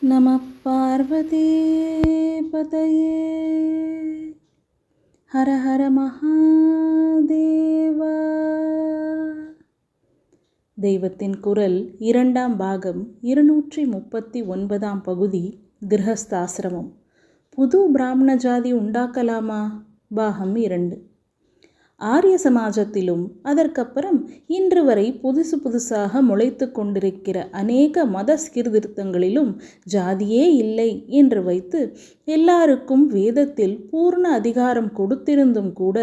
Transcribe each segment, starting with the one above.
நமः பார்வதி பதயே ஹர ஹர மகாதேவா. தெய்வத்தின் குரல் 2ஆம் பாகம் 239ஆம் பகுதி. கிரகஸ்தாசிரமம். புது பிராமண ஜாதி உண்டாக்கலாமா? பாகம் 2. ஆரிய சமாஜத்திலும் அதற்கப்புறம் இன்று வரை புதுசாக முளைத்து கொண்டிருக்கிற அநேக மத சீர்திருத்தங்களிலும் ஜாதியே இல்லை என்று வைத்து எல்லாருக்கும் வேதத்தில் பூர்ண அதிகாரம் கொடுத்திருந்தும் கூட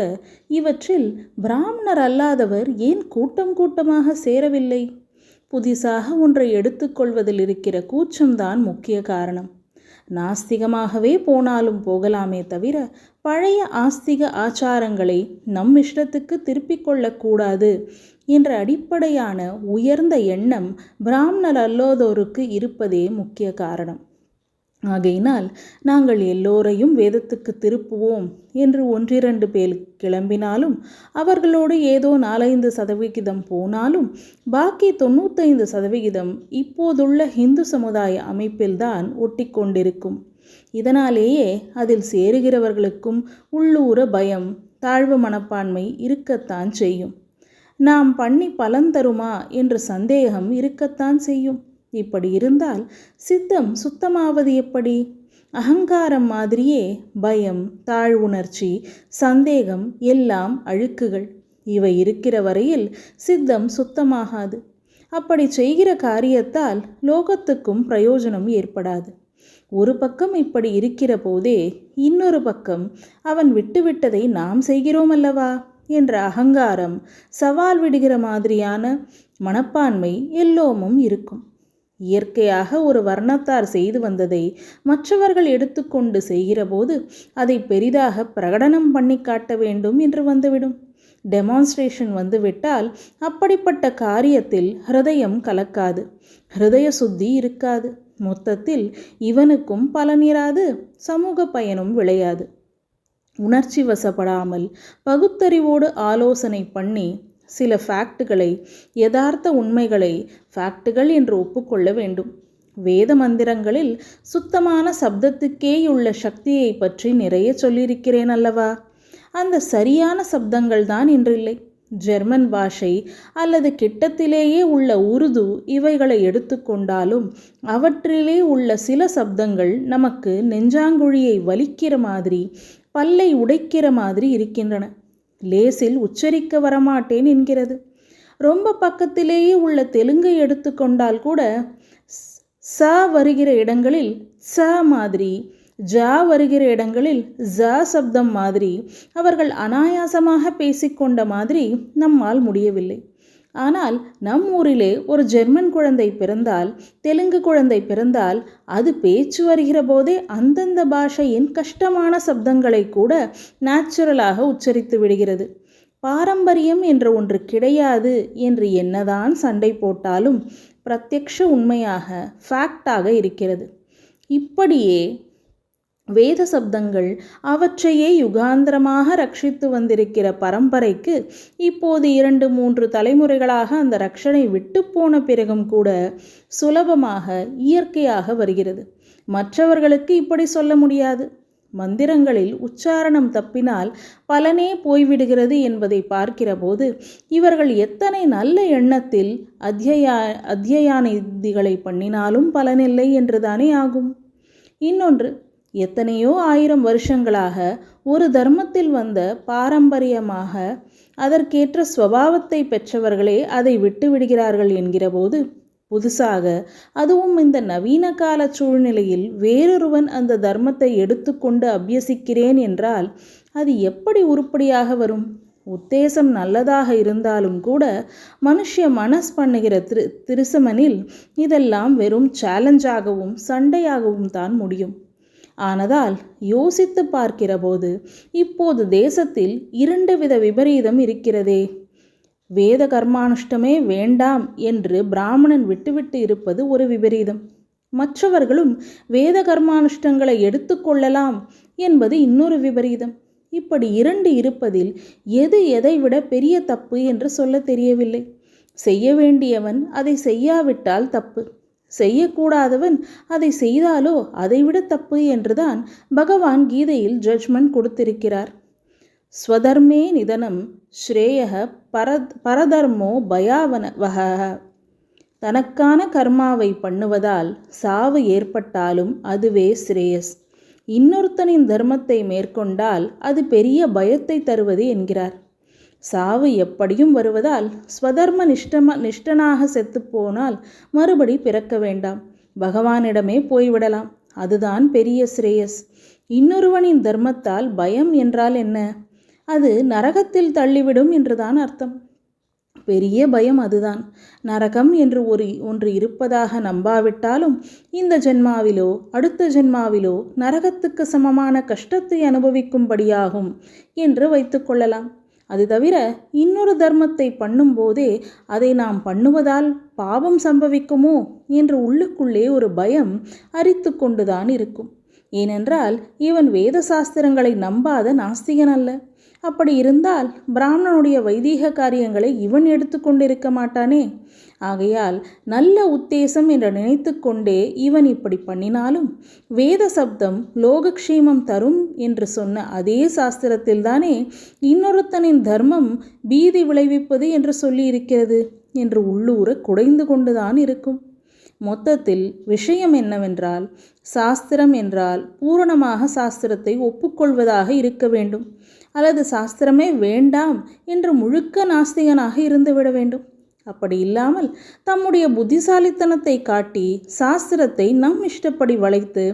இவற்றில் பிராமணர் அல்லாதவர் ஏன் கூட்டம் கூட்டமாக சேரவில்லை? புதிசாக ஒன்றை எடுத்துக்கொள்வதில் இருக்கிற கூச்சம்தான் முக்கிய காரணம். நாஸ்திகமாகவே போனாலும் போகலாமே தவிர பழைய ஆஸ்திக ஆச்சாரங்களை நம் இஷ்டத்துக்கு திருப்பிக் கொள்ளக்கூடாது என்ற அடிப்படையான உயர்ந்த எண்ணம் பிராமணர் அல்லாதோருக்கு இருப்பதே முக்கிய காரணம். ஆகையினால் நாங்கள் எல்லோரையும் வேதத்துக்கு திருப்புவோம் என்று 1-2 பேர் கிளம்பினாலும், அவர்களோடு ஏதோ 4-5% போனாலும், பாக்கி 95% இப்போதுள்ள இந்து சமுதாய அமைப்பில்தான் ஒட்டி கொண்டிருக்கும். இதனாலேயே அதில் சேருகிறவர்களுக்கும் உள்ளூர பயம், தாழ்வு மனப்பான்மை இருக்கத்தான் செய்யும். நாம் பண்ணி பலன் தருமா என்ற சந்தேகம் இருக்கத்தான் செய்யும். இப்படி இருந்தால் சித்தம் சுத்தமாவது எப்படி? அகங்காரம் மாதிரியே பயம், தாழ்வுணர்ச்சி, சந்தேகம் எல்லாம் அழுக்குகள். இவை இருக்கிற வரையில் சித்தம் சுத்தமாகாது. அப்படி செய்கிற காரியத்தால் லோகத்துக்கும் பிரயோஜனம் ஏற்படாது. ஒரு பக்கம் இப்படி இருக்கிற போதே இன்னொரு பக்கம் அவன் விட்டுவிட்டதை நாம் செய்கிறோம் அல்லவா என்ற அகங்காரம், சவால் விடுகிற மாதிரியான மனப்பான்மை எல்லோமும் இருக்கும். இயற்கையாக ஒரு வர்ணத்தார் செய்து வந்ததை மற்றவர்கள் எடுத்துக்கொண்டு செய்கிற போது அதை பெரிதாக பிரகடனம் பண்ணி காட்ட வேண்டும் என்று வந்துவிடும். டெமான்ஸ்ட்ரேஷன் வந்துவிட்டால் அப்படிப்பட்ட காரியத்தில் ஹிருதயம் கலக்காது, ஹிருதய சுத்தி இருக்காது. மொத்தத்தில் இவனுக்கும் பலனிராது, சமூக பயனும் விளையாது. உணர்ச்சி வசப்படாமல் பகுத்தறிவோடு ஆலோசனை பண்ணி சில ஃபேக்டுகளை, யதார்த்த உண்மைகளை ஃபேக்டுகள் என்று ஒப்புக்கொள்ள வேண்டும். வேத மந்திரங்களில் சுத்தமான சப்தத்துக்கேயுள்ள சக்தியை பற்றி நிறைய சொல்லியிருக்கிறேன் அல்லவா? அந்த சரியான சப்தங்கள் தான் இன்றில்லை. ஜெர்மன் பாஷை அல்லது கிட்டத்திலேயே உள்ள உருது இவைகளை எடுத்துக்கொண்டாலும் அவற்றிலே உள்ள சில சப்தங்கள் நமக்கு நெஞ்சாங்குழியை வலிக்கிற மாதிரி, பல்லை உடைக்கிற மாதிரி இருக்கின்றன. லேசில் உச்சரிக்க வரமாட்டேன் என்கிறது. ரொம்ப பக்கத்திலேயே உள்ள தெலுங்கை எடுத்துக்கொண்டால் கூட ச வருகிற இடங்களில் ச மாதிரி, ஜா வருகிற இடங்களில் ஜ சப்தம் மாதிரி அவர்கள் அனாயாசமாக பேசிக்கொண்ட மாதிரி நம்மால் முடியவில்லை. ஆனால் நம் ஊரிலே ஒரு ஜெர்மன் குழந்தை பிறந்தால், தெலுங்கு குழந்தை பிறந்தால், அது பேச்சு வருகிற போதே அந்தந்த பாஷையின் கஷ்டமான சப்தங்களை கூட நேச்சுரலாக உச்சரித்து விடுகிறது. பாரம்பரியம் என்ற ஒன்று கிடையாது என்று என்னதான் சண்டை போட்டாலும் பிரத்யக்ஷ உண்மையாக, ஃபேக்டாக இருக்கிறது. இப்படியே வேத சப்தங்கள் அவற்றையே யுகாந்திரமாக ரட்சித்து வந்திருக்கிற பரம்பரைக்கு இப்போது 2-3 தலைமுறைகளாக அந்த ரட்சணை விட்டு போன பிறகும் கூட சுலபமாக, இயற்கையாக வருகிறது. மற்றவர்களுக்கு இப்படி சொல்ல முடியாது. மந்திரங்களில் உச்சாரணம் தப்பினால் பலனே போய்விடுகிறது என்பதை பார்க்கிற போது இவர்கள் எத்தனை நல்ல எண்ணத்தில் அத்தியானிதிகளை பண்ணினாலும் பலனில்லை என்றுதானே ஆகும். இன்னொன்று, எத்தனையோ 1000 வருஷங்களாக ஒரு தர்மத்தில் வந்த பாரம்பரியமாக அதற்கேற்ற ஸ்வபாவத்தை பெற்றவர்களே அதை விட்டு விடுகிறார்கள் என்கிற போது, புதுசாக, அதுவும் இந்த நவீன கால சூழ்நிலையில் வேறொருவன் அந்த தர்மத்தை எடுத்துக்கொண்டு அபியசிக்கிறேன் என்றால் அது எப்படி உருப்படியாக வரும்? உத்தேசம் நல்லதாக இருந்தாலும் கூட மனுஷ மனஸ் பண்ணுகிற திருசமனில் இதெல்லாம் வெறும் சேலஞ்சாகவும் சண்டையாகவும் தான் முடியும். ஆனதால் யோசித்து பார்க்கிற போது இப்போது தேசத்தில் 2 வித விபரீதம் இருக்கிறதே. வேத கர்மானுஷ்டமே வேண்டாம் என்று பிராமணன் விட்டுவிட்டு இருப்பது ஒரு விபரீதம். மற்றவர்களும் வேத கர்மானுஷ்டங்களை எடுத்துக்கொள்ளலாம் என்பது இன்னொரு விபரீதம். இப்படி 2 இருப்பதில் எது எதை விட பெரிய தப்பு என்று சொல்ல தெரியவில்லை. செய்ய வேண்டியவன் அதை செய்யாவிட்டால் தப்பு, செய்யக்கூடாதவன் அதை செய்தாலோ அதைவிட தப்பு என்றுதான் பகவான் கீதையில் ஜட்ஜ்மெண்ட் கொடுத்திருக்கிறார். ஸ்வதர்மே நிதனம் ஸ்ரேயः பரதர்மோ பயாவனவஹ. தனக்கான கர்மாவை பண்ணுவதால் சாவு ஏற்பட்டாலும் அதுவே ஸ்ரேயஸ். இன்னொருத்தனின் தர்மத்தை மேற்கொண்டால் அது பெரிய பயத்தை தருவது என்கிறார். சாவு எப்படியும் வருவதால் ஸ்வதர்ம நிஷ்டனாக செத்துப்போனால் மறுபடி பிறக்க வேண்டாம், பகவானிடமே போய்விடலாம். அதுதான் பெரிய ஸ்ரேயஸ். இன்னொருவனின் தர்மத்தால் பயம் என்றால் என்ன? அது நரகத்தில் தள்ளிவிடும் என்றுதான் அர்த்தம். பெரிய பயம் அதுதான். நரகம் என்று ஒன்று இருப்பதாக நம்பாவிட்டாலும் இந்த ஜென்மாவிலோ அடுத்த ஜென்மாவிலோ நரகத்துக்கு சமமான கஷ்டத்தை அனுபவிக்கும்படியாகும் என்று வைத்துக்கொள்ளலாம். அது தவிர இன்னொரு தர்மத்தை பண்ணும்போதே அதை நாம் பண்ணுவதால் பாவம் சம்பவிக்குமோ என்று உள்ளுக்குள்ளே ஒரு பயம் அரித்து கொண்டுதான் இருக்கும். ஏனென்றால் இவன் வேத சாஸ்திரங்களை நம்பாத நாஸ்திகன் அல்ல. அப்படி இருந்தால் பிராமணனுடைய வைதீக காரியங்களை இவன் எடுத்து கொண்டிருக்க மாட்டானே. ஆகையால் நல்ல உத்தேசம் என்று நினைத்து கொண்டே இவன் இப்படி பண்ணினாலும் வேத சப்தம் லோகக்ஷேமம் தரும் என்று சொன்ன அதே சாஸ்திரத்தில்தானே இன்னொருத்தனின் தர்மம் பீதி விளைவிப்பது என்று சொல்லி இருக்கிறது என்று உள்ளூர குடைந்து கொண்டுதான் இருக்கும். மொத்தத்தில் விஷயம் என்னவென்றால், சாஸ்திரம் என்றால் பூரணமாக சாஸ்திரத்தை ஒப்புக்கொள்வதாக இருக்க வேண்டும், அல்லது சாஸ்திரமே வேண்டாம் என்று முழுக்க நாஸ்திகனாக இருந்துவிட வேண்டும். அப்படி இல்லாமல் தம்முடைய புத்திசாலித்தனத்தை காட்டி சாஸ்திரத்தை நம் இஷ்டப்படி வளைத்து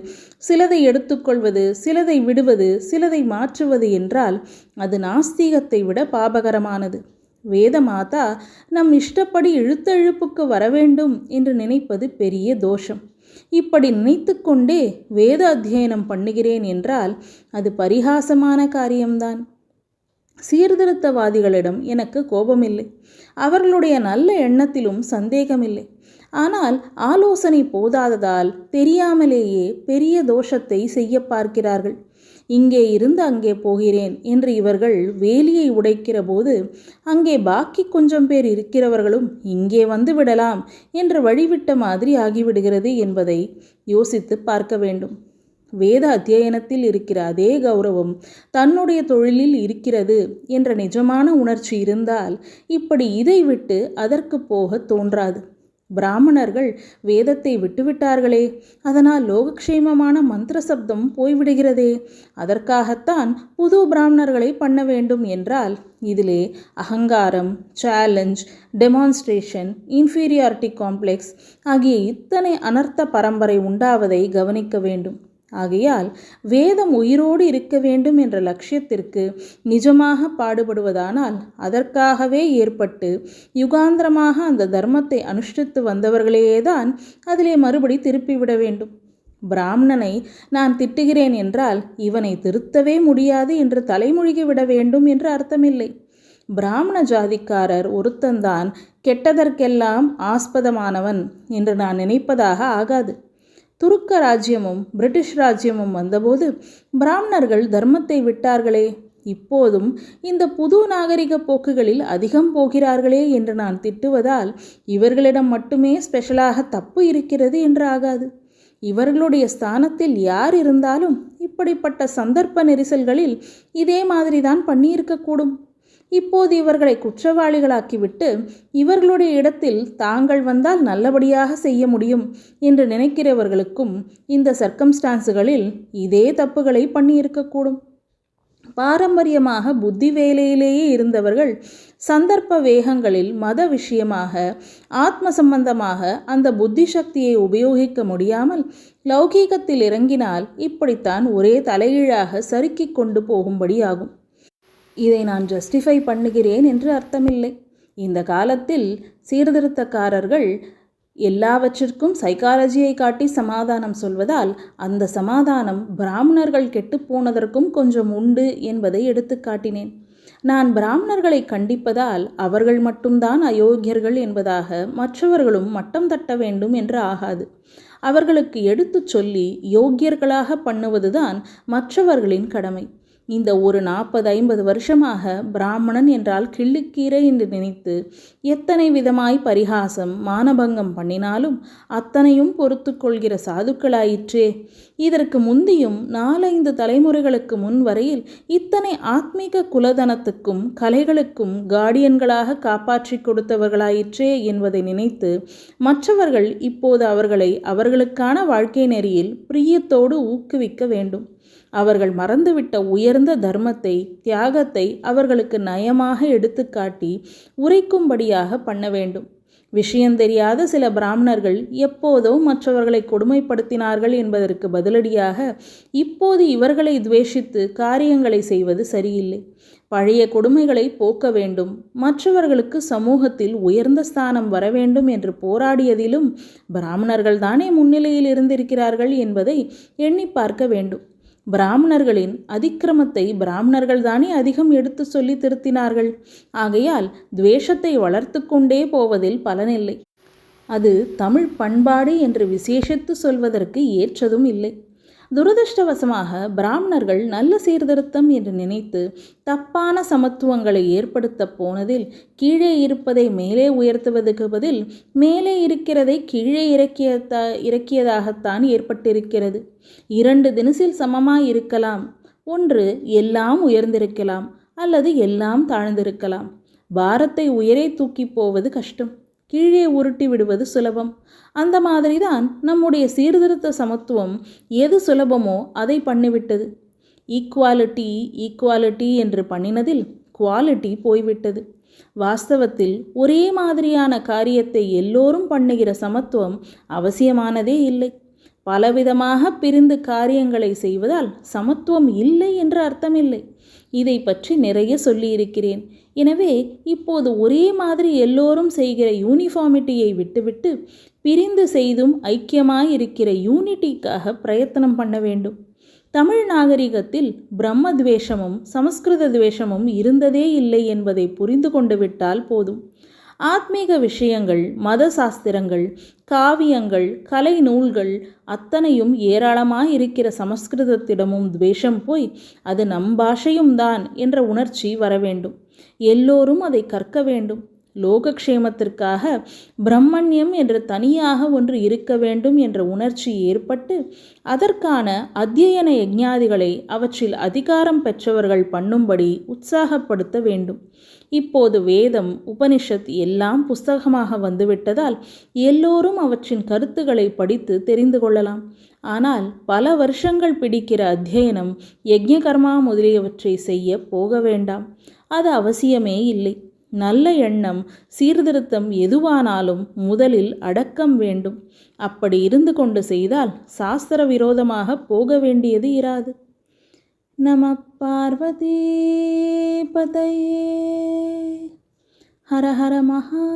சிலதை எடுத்துக்கொள்வது, சிலதை விடுவது, சிலதை மாற்றுவது என்றால் அது நாஸ்திகத்தை விட பாபகரமானது. வேத மாதா நம் இஷ்டப்படி இழுத்தழுப்புக்கு வரவேண்டும் என்று நினைப்பது பெரிய தோஷம். இப்படி நினைத்து கொண்டே வேத அத்தியனம் பண்ணுகிறேன் என்றால் அது பரிகாசமான காரியம்தான். சீர்திருத்தவாதிகளிடம் எனக்கு கோபமில்லை, அவர்களுடைய நல்ல எண்ணத்திலும் சந்தேகமில்லை. ஆனால் ஆலோசனை போதாததால் தெரியாமலேயே பெரிய தோஷத்தை செய்ய பார்க்கிறார்கள். இங்கே இருந்து அங்கே போகிறேன் என்று இவர்கள் வேலியை உடைக்கிற போது அங்கே பாக்கி கொஞ்சம் பேர் இருக்கிறவர்களும் இங்கே வந்து விடலாம் என்று வழிவிட்ட மாதிரி ஆகிவிடுகிறது என்பதை யோசித்து பார்க்க வேண்டும். வேத அத்தியனத்தில் இருக்கிற அதே கௌரவம் தன்னுடைய தொழிலில் இருக்கிறது என்ற நிஜமான உணர்ச்சி இருந்தால் இப்படி இதை விட்டு அதற்கு போக தோன்றாது. பிராமணர்கள் வேதத்தை விட்டுவிட்டார்களே, அதனால் லோகக்ஷேமமான மந்திர சப்தம் போய்விடுகிறதே. அதற்காகத்தான் புது பிராமணர்களை பண்ண வேண்டும் என்றால் இதிலே அகங்காரம், சேலஞ்ச், டெமான்ஸ்ட்ரேஷன், இன்ஃபீரியாரிட்டி காம்ப்ளெக்ஸ் ஆகிய இத்தனை அனர்த்த பரம்பரை உண்டாவதை கவனிக்க வேண்டும். ஆகையால் வேதம் உயிரோடு இருக்க வேண்டும் என்ற லட்சியத்திற்கு நிஜமாக பாடுபடுவதானால் அதற்காகவே ஏற்பட்டு யுகாந்திரமாக அந்த தர்மத்தை அனுஷ்டித்து வந்தவர்களேதான் அதிலே மறுபடி திருப்பிவிட வேண்டும். பிராமணனை நான் திட்டுகிறேன் என்றால் இவனை திருத்தவே முடியாது என்று தலைமொழிகி விட வேண்டும் என்று அர்த்தமில்லை. பிராமண ஜாதிக்காரர் ஒருத்தந்தான் கெட்டதற்கெல்லாம் ஆஸ்பதமானவன் என்று நான் நினைப்பதாக ஆகாது. துருக்க ராஜ்யமும் பிரிட்டிஷ் ராஜ்யமும் வந்தபோது பிராமணர்கள் தர்மத்தை விட்டார்களே, இப்போதும் இந்த புது நாகரிக போக்குகளில் அதிகம் போகிறார்களே என்று நான் திட்டுவதால் இவர்களிடம் மட்டுமே ஸ்பெஷலாக தப்பு இருக்கிறது என்று ஆகாது. இவர்களுடைய ஸ்தானத்தில் யார் இருந்தாலும் இப்படிப்பட்ட சந்தர்ப்ப நெரிசல்களில் இதே மாதிரிதான் பண்ணியிருக்கக்கூடும். இப்போது இவர்களை குற்றவாளிகளாக்கிவிட்டு இவர்களுடைய இடத்தில் தாங்கள் வந்தால் நல்லபடியாக செய்ய முடியும் என்று நினைக்கிறவர்களுக்கும் இந்த சர்க்கம்ஸ்டான்ஸுகளில் இதே தப்புகளை பண்ணியிருக்கக்கூடும். பாரம்பரியமாக புத்தி வேலையிலேயே இருந்தவர்கள் சந்தர்ப்ப வேகங்களில் மத விஷயமாக, ஆத்ம சம்பந்தமாக அந்த புத்தி சக்தியை உபயோகிக்க முடியாமல் லௌகீகத்தில் இறங்கினால் இப்படித்தான் ஒரே தலைகீழாக சறுக்கி கொண்டு போகும்படி ஆகும். இதை நான் ஜஸ்டிஃபை பண்ணுகிறேன் என்று அர்த்தமில்லை. இந்த காலத்தில் சீர்திருத்தக்காரர்கள் எல்லாவற்றிற்கும் சைக்காலஜியை காட்டி சமாதானம் சொல்வதால் அந்த சமாதானம் பிராமணர்கள் கெட்டுப்போனதற்கும் கொஞ்சம் உண்டு என்பதை எடுத்து காட்டினேன். நான் பிராமணர்களை கண்டிப்பதால் அவர்கள் மட்டும்தான் அயோக்கியர்கள் என்பதாக மற்றவர்களும் மட்டம் தட்ட வேண்டும் என்று ஆகாது. அவர்களுக்கு எடுத்து சொல்லி யோக்கியர்களாக பண்ணுவதுதான் மற்றவர்களின் கடமை. இந்த ஒரு 40-50 வருஷமாக பிராமணன் என்றால் கிள்ளுக்கீரை என்று நினைத்து எத்தனை விதமாய் பரிகாசம் மானபங்கம் பண்ணினாலும் அத்தனையும் பொறுத்து கொள்கிற சாதுக்களாயிற்றே. இதற்கு முந்தியும் 4-5 தலைமுறைகளுக்கு முன் வரையில் இத்தனை ஆத்மீக குலதனத்துக்கும் கலைகளுக்கும் கார்டியன்களாக காப்பாற்றி கொடுத்தவர்களாயிற்றே என்பதை நினைத்து மற்றவர்கள் இப்போது அவர்களை அவர்களுக்கான வாழ்க்கை நெறியில் பிரியத்தோடு ஊக்குவிக்க வேண்டும். அவர்கள் மறந்துவிட்ட உயர்ந்த தர்மத்தை, தியாகத்தை அவர்களுக்கு நயமாக எடுத்துக்காட்டி உரைக்கும்படியாக பண்ண வேண்டும். விஷயம் தெரியாத சில பிராமணர்கள் எப்போதோ மற்றவர்களை கொடுமைப்படுத்தினார்கள் என்பதற்கு பதிலடியாக இப்போது இவர்களை துவேஷித்து காரியங்களை செய்வது சரியில்லை. பழைய கொடுமைகளை போக்க வேண்டும், மற்றவர்களுக்கு சமூகத்தில் உயர்ந்த ஸ்தானம் வர வேண்டும் என்று போராடியதிலும் பிராமணர்கள் தானே முன்னிலையில் இருந்திருக்கிறார்கள் என்பதை எண்ணி பார்க்க வேண்டும். பிராமணர்களின் அதிக்கிரமத்தை பிராமணர்கள் தானே அதிகம் எடுத்து சொல்லி திருத்தினார்கள். ஆகையால் துவேஷத்தை வளர்த்து கொண்டே போவதில் பலனில்லை. அது தமிழ் பண்பாடு என்று விசேஷித்து சொல்வதற்கு ஏற்றதும் இல்லை. துரதிருஷ்டவசமாக பிராமணர்கள் நல்ல சீர்திருத்தம் என்று நினைத்து தப்பான சமத்துவங்களை ஏற்படுத்த போனதில் கீழே இருப்பதை மேலே உயர்த்துவதற்கு பதில் மேலே இருக்கிறதை கீழே இறக்கியதாகத்தான் ஏற்பட்டிருக்கிறது. 2 தினசில் சமமாய் இருக்கலாம். ஒன்று எல்லாம் உயர்ந்திருக்கலாம், அல்லது எல்லாம் தாழ்ந்திருக்கலாம். பாரத்தை உயரே தூக்கி போவது கஷ்டம், கீழே உருட்டி விடுவது சுலபம். அந்த மாதிரிதான் நம்முடைய சீர்திருத்த சமத்துவம் எது சுலபமோ அதை பண்ணிவிட்டது. ஈக்குவாலிட்டி ஈக்குவாலிட்டி என்று பண்ணினதில் குவாலிட்டி போய்விட்டது. வாஸ்தவத்தில் ஒரே மாதிரியான காரியத்தை எல்லோரும் பண்ணுகிற சமத்துவம் அவசியமானதே இல்லை. பலவிதமாக பிரிந்து காரியங்களை செய்வதால் சமத்துவம் இல்லை என்று அர்த்தமில்லை. இதை பற்றி நிறைய சொல்லியிருக்கிறேன். எனவே இப்போது ஒரே மாதிரி எல்லோரும் செய்கிற யூனிஃபார்மிட்டியை விட்டுவிட்டு பிரிந்து செய்தும் ஐக்கியமாய் இருக்கிற யூனிட்டிக்காக பிரயத்தனம் பண்ண வேண்டும். தமிழ் நாகரிகத்தில் பிரம்ம துவேஷமும் சமஸ்கிருத துவேஷமும் இருந்ததே இல்லை என்பதை புரிந்து கொண்டு விட்டால் போதும். ஆத்மீக விஷயங்கள், மத சாஸ்திரங்கள், காவியங்கள், கலை நூல்கள் அத்தனையும் ஏராளமாய் இருக்கிற சமஸ்கிருதத்திடமும் துவேஷம் போய் அது நம் பாஷையும் தான் என்ற உணர்ச்சி வர வேண்டும். எல்லோரும் அதை கற்க வேண்டும். லோகக்ஷேமத்திற்காக பிரம்மண்யம் என்று தனியாக ஒன்று இருக்க வேண்டும் என்ற உணர்ச்சி ஏற்பட்டு அதற்கான அத்தியன யஜ்ஞாதிகளை அவற்றில் அதிகாரம் பெற்றவர்கள் பண்ணும்படி உற்சாகப்படுத்த வேண்டும். இப்போது வேதம், உபனிஷத் எல்லாம் புஸ்தகமாக வந்துவிட்டதால் எல்லோரும் அவற்றின் கருத்துக்களை படித்து தெரிந்து கொள்ளலாம். ஆனால் பல வருஷங்கள் பிடிக்கிற அத்தியனம், யஜ்ஞ கர்மா முதலியவற்றை செய்ய போக வேண்டாம். அது அவசியமே இல்லை. நல்ல எண்ணம், சீர்திருத்தம் எதுவானாலும் முதலில் அடக்கம் வேண்டும். அப்படி இருந்து கொண்டு செய்தால் சாஸ்திர விரோதமாக போக வேண்டியது இராது. நம பார்வதி பதையே. ஹர ஹர மகாதேவா.